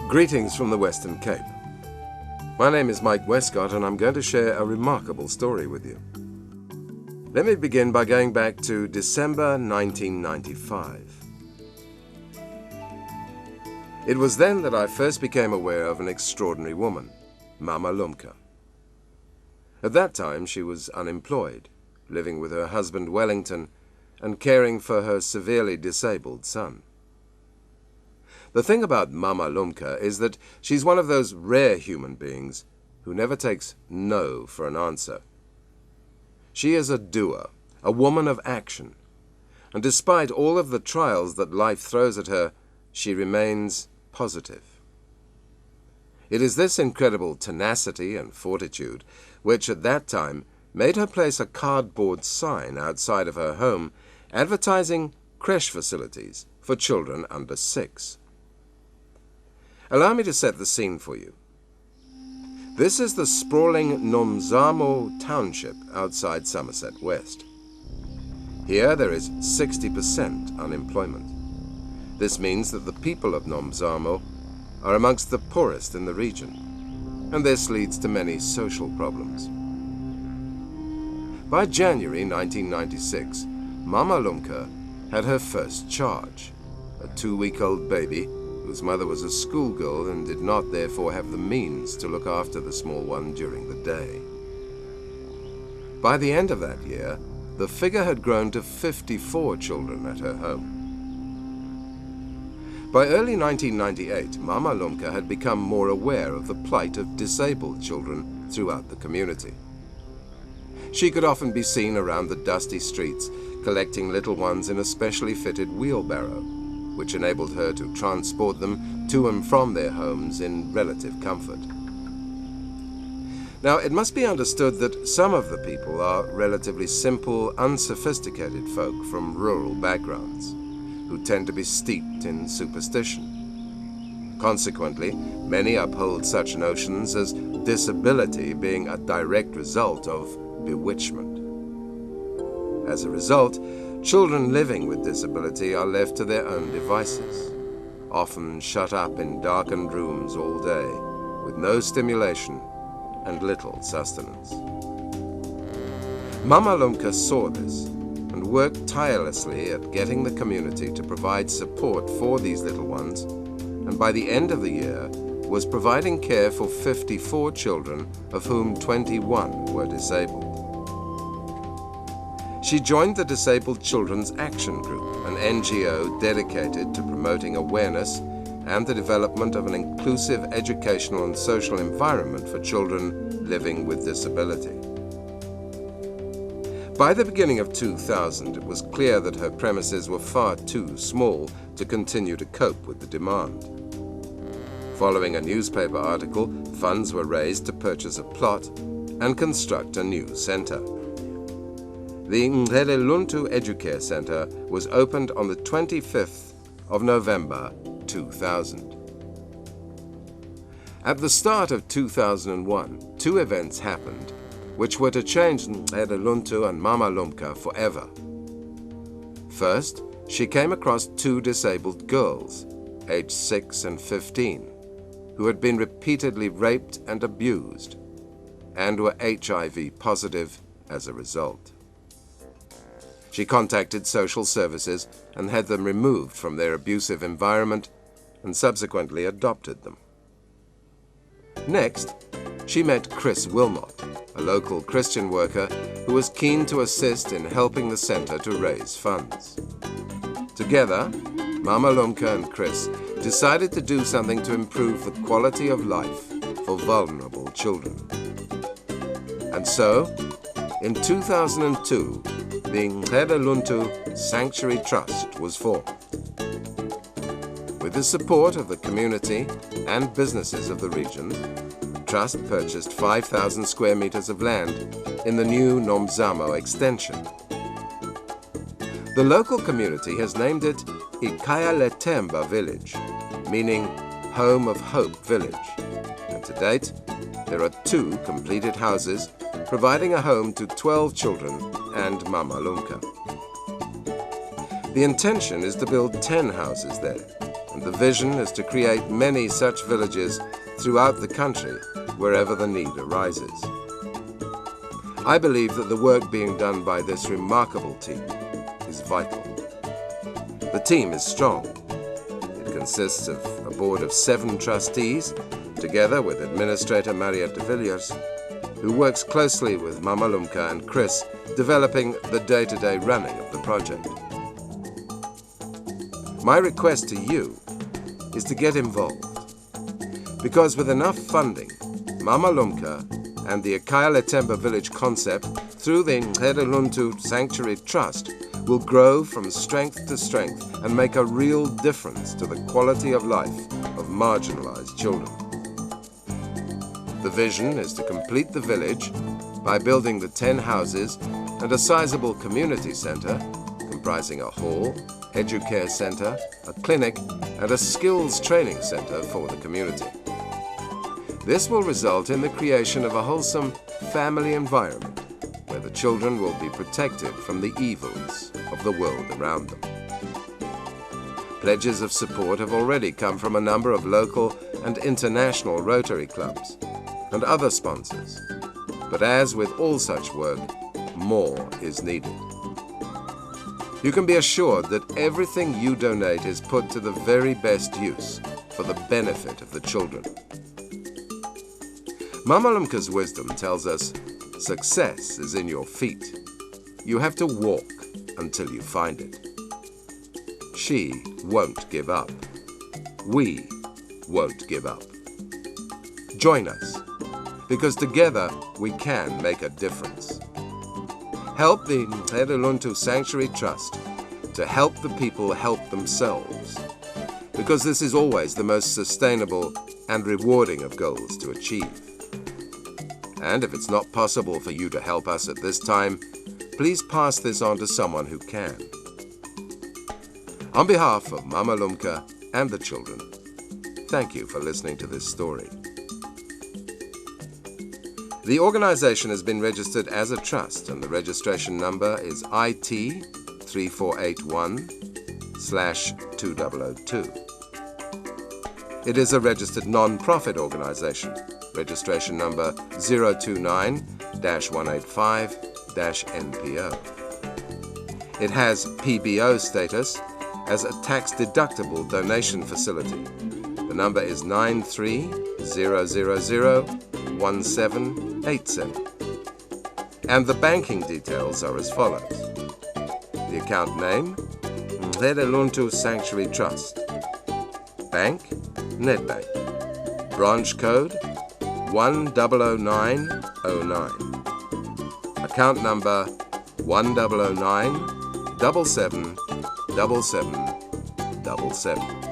Greetings from the Western Cape. My name is Mike Westcott and I'm going to share a remarkable story with you. Let me begin by going back to December 1995. It was then that I first became aware of an extraordinary woman, Mama Lumka. At that time she was unemployed, living with her husband Wellington and caring for her severely disabled son. The thing about Mama Lumka is that she's one of those rare human beings who never takes no for an answer. She is a doer, a woman of action, and despite all of the trials that life throws at her, she remains positive. It is this incredible tenacity and fortitude which at that time made her place a cardboard sign outside of her home advertising creche facilities for children under 6. Allow me to set the scene for you. This is the sprawling Nomzamo township outside Somerset West. Here there is 60% unemployment. This means that the people of Nomzamo are amongst the poorest in the region, and this leads to many social problems. By January 1996, Mama Lumka had her first charge, a 2-week-old baby whose mother was a schoolgirl and did not therefore have the means to look after the small one during the day. By the end of that year, the figure had grown to 54 children at her home. By early 1998, Mama Lumka had become more aware of the plight of disabled children throughout the community. She could often be seen around the dusty streets collecting little ones in a specially fitted wheelbarrow, which enabled her to transport them to and from their homes in relative comfort. Now, it must be understood that some of the people are relatively simple, unsophisticated folk from rural backgrounds, who tend to be steeped in superstition. Consequently, many uphold such notions as disability being a direct result of bewitchment. As a result, children living with disability are left to their own devices, often shut up in darkened rooms all day, with no stimulation and little sustenance. Mama Lumka saw this and worked tirelessly at getting the community to provide support for these little ones, and by the end of the year was providing care for 54 children, of whom 21 were disabled. She joined the Disabled Children's Action Group, an NGO dedicated to promoting awareness and the development of an inclusive educational and social environment for children living with disability. By the beginning of 2000, it was clear that her premises were far too small to continue to cope with the demand. Following a newspaper article, funds were raised to purchase a plot and construct a new centre. The Nceduluntu Educare Centre was opened on the 25th of November 2000. At the start of 2001, 2 events happened which were to change Nceduluntu and Mama Lumka forever. First, she came across 2 disabled girls, aged 6 and 15, who had been repeatedly raped and abused, and were HIV positive as a result. She contacted social services and had them removed from their abusive environment and subsequently adopted them. Next, she met Chris Wilmot, a local Christian worker who was keen to assist in helping the centre to raise funds. Together, Mama Lumka and Chris decided to do something to improve the quality of life for vulnerable children. And so, in 2002, the Nceduluntu Sanctuary Trust was formed. With the support of the community and businesses of the region, the Trust purchased 5,000 square meters of land in the new Nomzamo extension. The local community has named it Ikaya Letemba Village, meaning Home of Hope Village, and to date, there are 2 completed houses providing a home to 12 children and Mama Lumka. The intention is to build 10 houses there, and the vision is to create many such villages throughout the country wherever the need arises. I believe that the work being done by this remarkable team is vital. The team is strong. It consists of a board of 7 trustees, together with Administrator Maria de Villiers, who works closely with Mama Lumka and Chris, developing the day-to-day running of the project. My request to you is to get involved, because with enough funding, Mama Lumka and the Akaya village concept through the Nceduluntu Sanctuary Trust will grow from strength to strength and make a real difference to the quality of life of marginalized children. The vision is to complete the village by building the 10 houses and a sizable community center comprising a hall, educare center, a clinic, and a skills training center for the community. This will result in the creation of a wholesome family environment where the children will be protected from the evils of the world around them. Pledges of support have already come from a number of local and international Rotary clubs and other sponsors, but as with all such work, more is needed. You can be assured that everything you donate is put to the very best use for the benefit of the children. Mama Lumka's wisdom tells us success is in your feet. You have to walk until you find it. She won't give up. We won't give up. Join us, because together we can make a difference. Help the Nceduluntu Sanctuary Trust to help the people help themselves, because this is always the most sustainable and rewarding of goals to achieve. And if it's not possible for you to help us at this time, please pass this on to someone who can. On behalf of Mama Lumka and the children, thank you for listening to this story. The organization has been registered as a trust, and the registration number is IT 3481/2002. It is a registered non-profit organization, registration number 029-185-NPO. It has PBO status as a tax-deductible donation facility. The number is 93-000-1787. And the banking details are as follows. The account name, Nceduluntu Sanctuary Trust. Bank, Nedbank. Branch code, 10909. Account number 109 777777.